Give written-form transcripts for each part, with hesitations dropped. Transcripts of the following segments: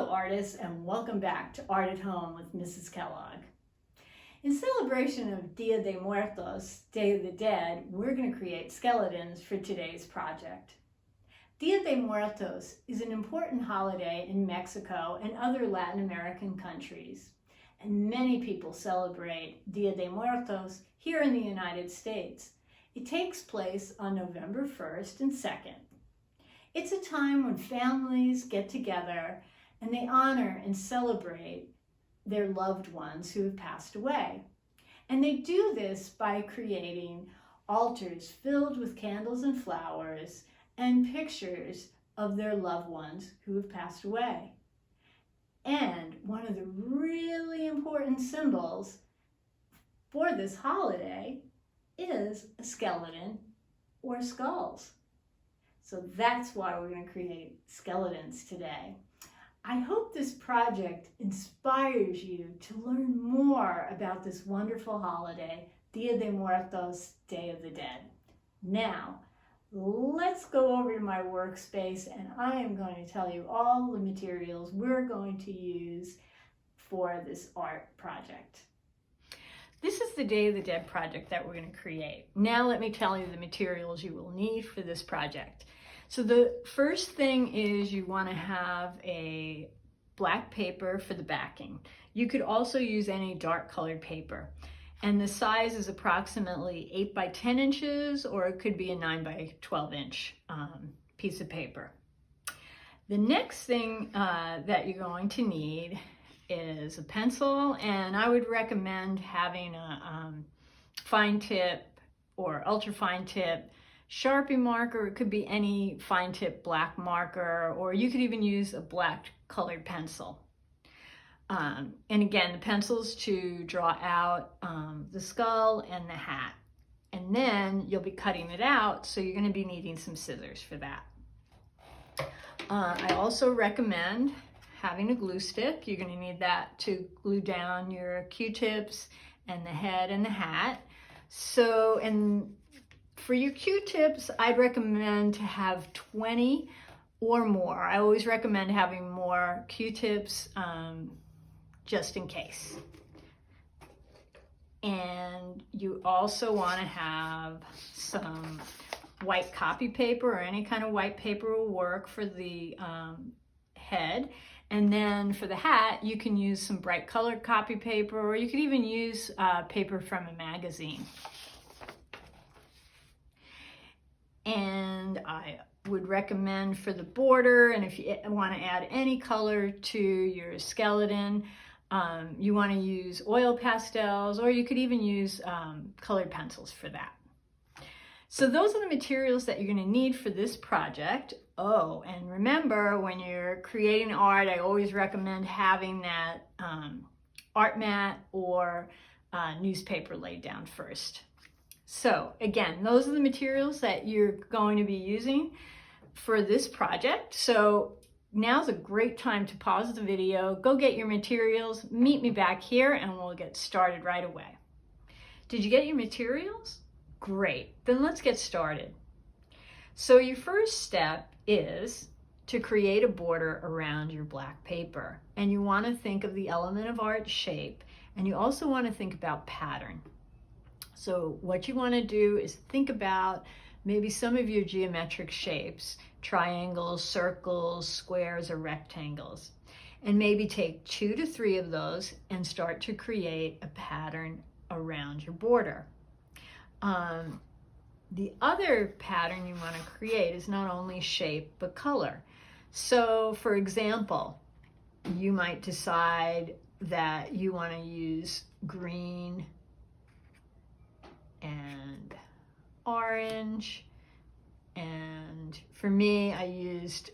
Hello artists, and welcome back to Art at Home with Mrs. Kellogg. In celebration of Dia de Muertos, Day of the Dead, we're going to create skeletons for today's project. Dia de Muertos is an important holiday in Mexico and other Latin American countries, and many people celebrate Dia de Muertos here in the United States. It takes place on November 1st and 2nd. It's a time when families get together and they honor and celebrate their loved ones who have passed away. And they do this by creating altars filled with candles and flowers and pictures of their loved ones who have passed away. And one of the really important symbols for this holiday is a skeleton or skulls. So that's why we're going to create skeletons today. I hope this project inspires you to learn more about this wonderful holiday, Dia de Muertos, Day of the Dead. Now, let's go over to my workspace and I am going to tell you all the materials we're going to use for this art project. This is the Day of the Dead project that we're going to create. Now let me tell you the materials you will need for this project. So the first thing is you want to have a black paper for the backing. You could also use any dark colored paper. And the size is approximately 8 by 10 inches, or it could be a 9 by 12 inch piece of paper. The next thing that you're going to need is a pencil, and I would recommend having a fine tip or ultra fine tip Sharpie marker. It could be any fine tip black marker, or you could even use a black colored pencil. And again, the pencils to draw out the skull and the hat. And then you'll be cutting it out, so you're going to be needing some scissors for that. I also recommend having a glue stick. You're going to need that to glue down your Q-tips and the head and the hat. So, and for your Q-tips, I'd recommend to have 20 or more. I always recommend having more Q-tips just in case. And you also want to have some white copy paper, or any kind of white paper will work for the head. And then for the hat, you can use some bright colored copy paper, or you could even use paper from a magazine. And I would recommend for the border, and if you want to add any color to your skeleton, you want to use oil pastels, or you could even use colored pencils for that. So those are the materials that you're going to need for this project. Oh, and remember, when you're creating art, I always recommend having that art mat or newspaper laid down first. So again, those are the materials that you're going to be using for this project. So now's a great time to pause the video, go get your materials, meet me back here, and we'll get started right away. Did you get your materials? Great, then let's get started. So your first step is to create a border around your black paper. And you want to think of the element of art, shape, and you also want to think about pattern. So what you want to do is think about maybe some of your geometric shapes, triangles, circles, squares, or rectangles, and maybe take 2 to 3 of those and start to create a pattern around your border. The other pattern you want to create is not only shape, but color. So for example, you might decide that you want to use green and orange, and for me I used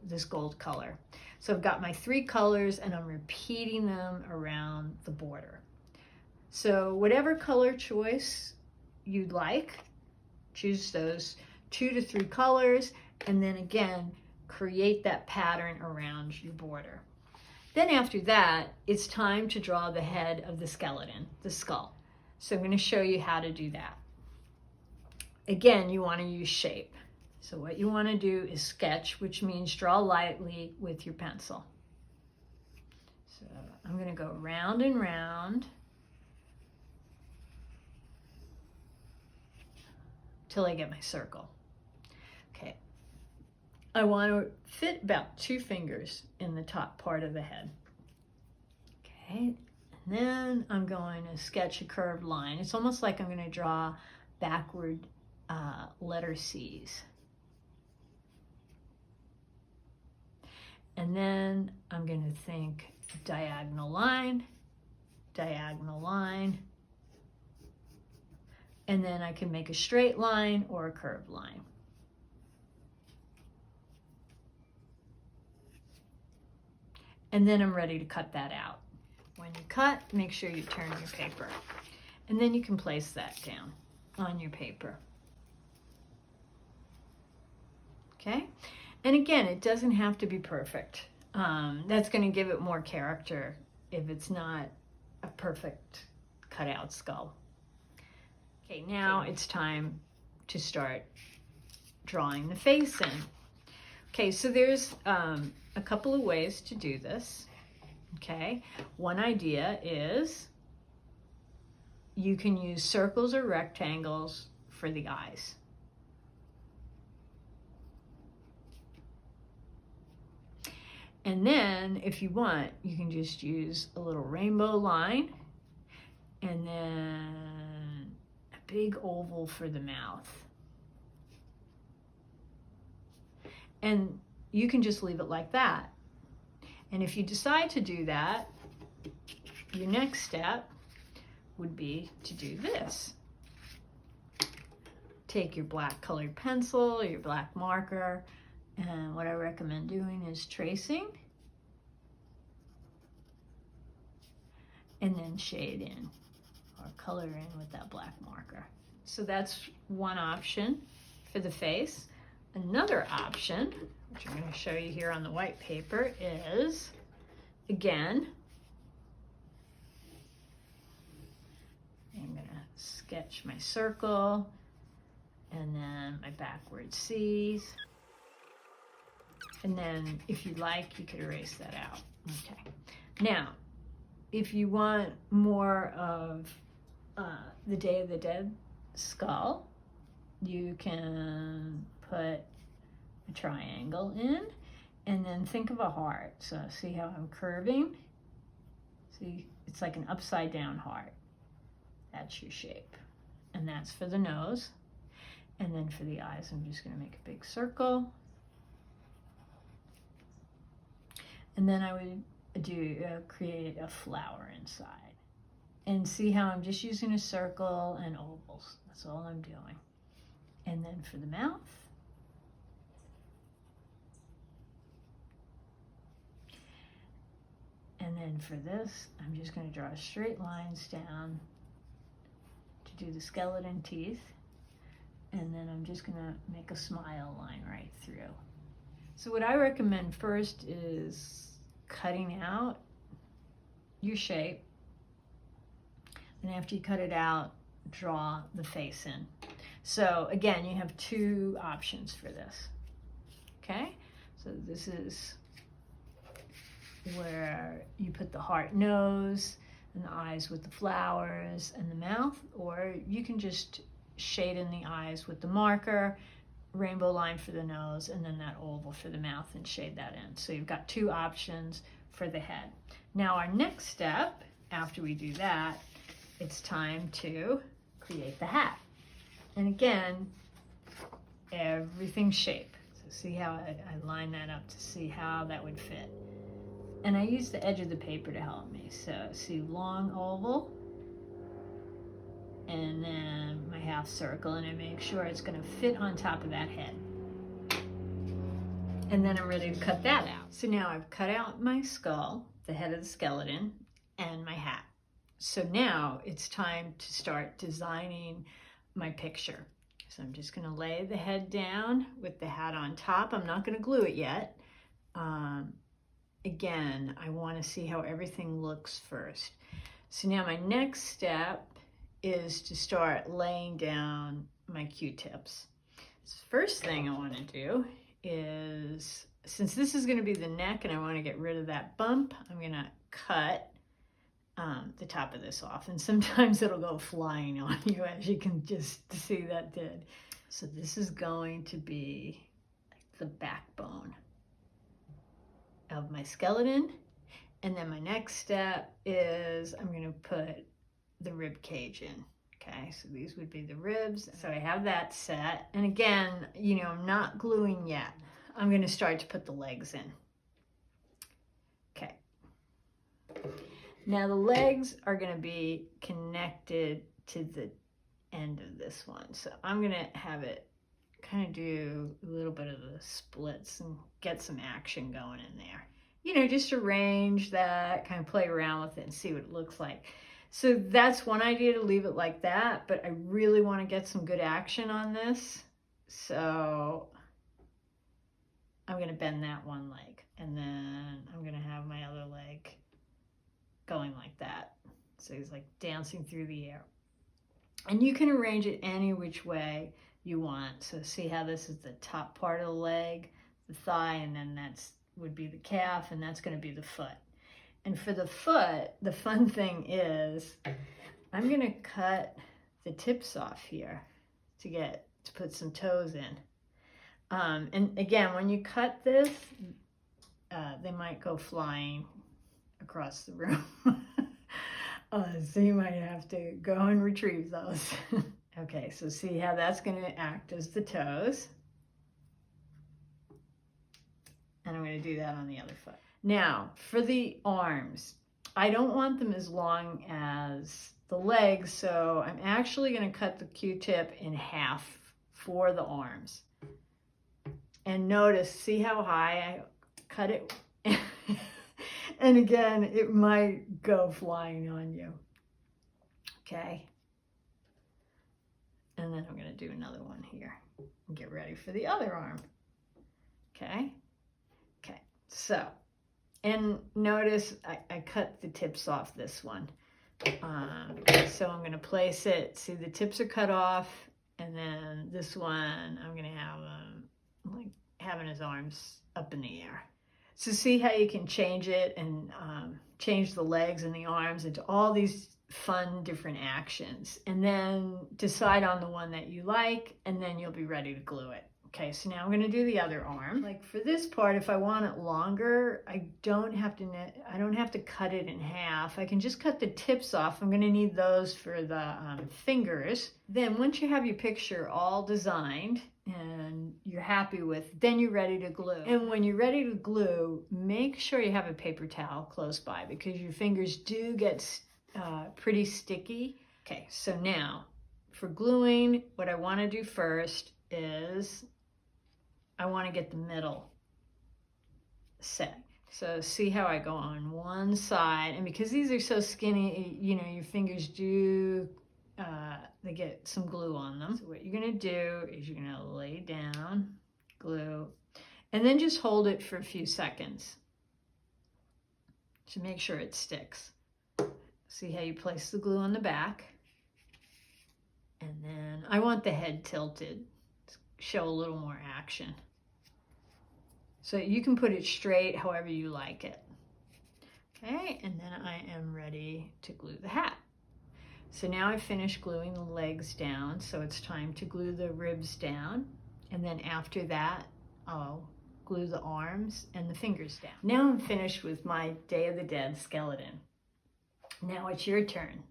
this gold color. So I've got my 3 colors and I'm repeating them around the border. So whatever color choice you'd like, choose those 2 to 3 colors, and then again create that pattern around your border. Then after that, it's time to draw the head of the skeleton, the skull. So I'm going to show you how to do that. Again, you want to use shape. So what you want to do is sketch, which means draw lightly with your pencil. So I'm going to go round and round till I get my circle. Okay. I want to fit about 2 fingers in the top part of the head. Okay. And then I'm going to sketch a curved line. It's almost like I'm going to draw backward letter C's. And then I'm going to think diagonal line, and then I can make a straight line or a curved line. And then I'm ready to cut that out. When you cut, make sure you turn your paper. And then you can place that down on your paper. Okay? And again, it doesn't have to be perfect. That's going to give it more character if it's not a perfect cutout skull. Okay, now it's time to start drawing the face in. Okay, so there's a couple of ways to do this. Okay, one idea is you can use circles or rectangles for the eyes. And then if you want, you can just use a little rainbow line and then a big oval for the mouth. And you can just leave it like that. And if you decide to do that, your next step would be to do this. Take your black colored pencil, your black marker, and what I recommend doing is tracing and then shade in or color in with that black marker. So that's one option for the face. Another option, which I'm going to show you here on the white paper, is, again, I'm going to sketch my circle and then my backward C's. And then if you like, you could erase that out. Okay. Now, if you want more of the Day of the Dead skull, you can put a triangle in and then think of a heart. So see how I'm curving? See, it's like an upside down heart. That's your shape. And that's for the nose. And then for the eyes, I'm just going to make a big circle. And then I would create a flower inside. And see how I'm just using a circle and ovals. That's all I'm doing. And then for the mouth, and then for this, I'm just going to draw straight lines down to do the skeleton teeth. And then I'm just going to make a smile line right through. So what I recommend first is cutting out your shape. And after you cut it out, draw the face in. So again, you have 2 options for this. Okay? So this is where you put the heart nose and the eyes with the flowers and the mouth, or you can just shade in the eyes with the marker, rainbow line for the nose, and then that oval for the mouth and shade that in. So you've got 2 options for the head. Now our next step, after we do that, it's time to create the hat. And again, everything's shape. So see how I line that up to see how that would fit. And I use the edge of the paper to help me. So see, long oval, and then my half circle, and I make sure it's going to fit on top of that head. And then I'm ready to cut that out. So now I've cut out my skull, the head of the skeleton, and my hat. So now it's time to start designing my picture. So I'm just going to lay the head down with the hat on top. I'm not going to glue it yet. Again, I want to see how everything looks first. So now my next step is to start laying down my Q-tips. So first thing I want to do is since this is going to be the neck and I want to get rid of that bump, I'm going to cut the top of this off. And sometimes it'll go flying on you, as you can just see that did. So this is going to be the backbone of my skeleton. And then my next step is I'm going to put the rib cage in. Okay, so these would be the ribs. So I have that set. And again, you know, I'm not gluing yet. I'm going to start to put the legs in. Okay. Now the legs are going to be connected to the end of this one. So I'm going to have it kind of do a little bit of the splits and get some action going in there. You know, just arrange that, kind of play around with it and see what it looks like. So that's one idea, to leave it like that, but I really want to get some good action on this. So I'm going to bend that one leg, and then I'm going to have my other leg going like that. So he's like dancing through the air. And you can arrange it any which way you want. So see how this is the top part of the leg, the thigh, and then that's would be the calf, and that's going to be the foot. And for the foot, the fun thing is I'm going to cut the tips off here to put some toes in. And again, when you cut this, they might go flying across the room. So you might have to go and retrieve those. Okay, so see how that's going to act as the toes. And I'm going to do that on the other foot. Now, for the arms, I don't want them as long as the legs, so I'm actually going to cut the Q-tip in half for the arms. And notice, see how high I cut it? And again, it might go flying on you. Okay. And then I'm going to do another one here and get ready for the other arm. Okay. Okay. So, and notice I cut the tips off this one. So I'm going to place it. See, the tips are cut off. And then this one, I'm going to have like having his arms up in the air. So see how you can change it and change the legs and the arms into all these fun different actions, and then decide on the one that you like, and then you'll be ready to glue it. Okay, so now I'm going to do the other arm. Like for this part, if I want it longer, I don't have to cut it in half. I can just cut the tips off. I'm going to need those for the fingers. Then once you have your picture all designed and you're happy with, then you're ready to glue. And when you're ready to glue, make sure you have a paper towel close by, because your fingers do get pretty sticky. Okay, so now for gluing, what I want to do first is I want to get the middle set. So see how I go on one side, and because these are so skinny, you know, your fingers do, they get some glue on them. So what you're going to do is you're going to lay down, glue, and then just hold it for a few seconds to make sure it sticks. See how you place the glue on the back. And then I want the head tilted to show a little more action. So you can put it straight however you like it. Okay, and then I am ready to glue the hat. So now I've finished gluing the legs down, so it's time to glue the ribs down. And then after that, I'll glue the arms and the fingers down. Now I'm finished with my Day of the Dead skeleton. Now it's your turn.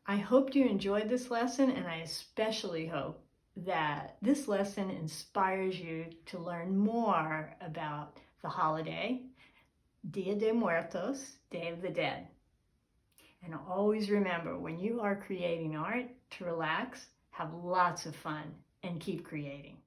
I hope you enjoyed this lesson, and I especially hope that this lesson inspires you to learn more about the holiday, Dia de Muertos, Day of the Dead. And always remember, when you are creating art, to relax, have lots of fun, and keep creating.